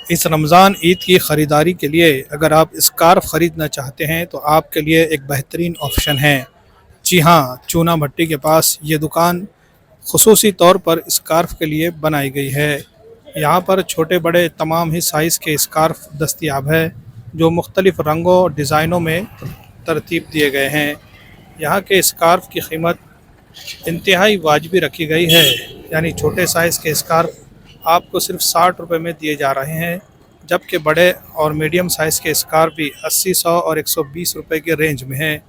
इस रमज़ान ईद की ख़रीदारी के लिए अगर आप स्कार्फ़ ख़रीदना चाहते हैं तो आपके लिए एक बेहतरीन ऑप्शन है। जी हाँ, चूना भट्टी के पास ये दुकान ख़ुसूसी तौर पर स्कार्फ़ के लिए बनाई गई है। यहाँ पर छोटे बड़े तमाम ही साइज़ के स्कार्फ़ दस्तयाब है, जो मुख्तलिफ़ रंगों और डिज़ाइनों में तरतीब दिए गए हैं। यहाँ के स्कार्फ़ की कीमत इंतहाई वाजिबी रखी गई है, यानी छोटे साइज़ के स्कार्फ़ आपको सिर्फ 60 रुपये में दिए जा रहे हैं, जबकि बड़े और मीडियम साइज़ के स्कार्फ़ भी 80, 100 और 120 रुपये के रेंज में हैं।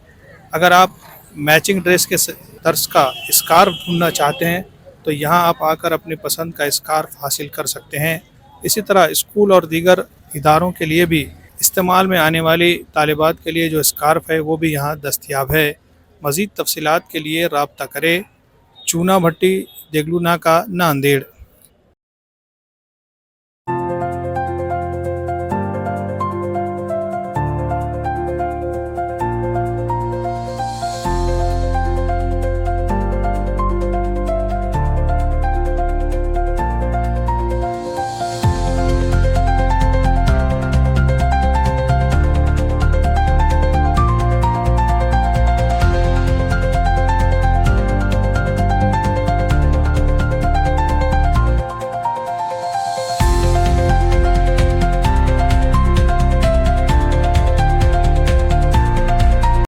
अगर आप मैचिंग ड्रेस के तर्ज का स्कार्फ़ ढूंढना चाहते हैं तो यहाँ आप आकर अपनी पसंद का स्कार्फ़ हासिल कर सकते हैं। इसी तरह स्कूल और दीगर इदारों के लिए भी इस्तेमाल में आने वाली तालिबात के लिए जो स्कार्फ़ है वो भी यहाँ दस्तयाब है। मज़ीद तफ़सीलात के लिए राब्ता करें। चूना भट्टी, देगलू नाका, नांदेड़।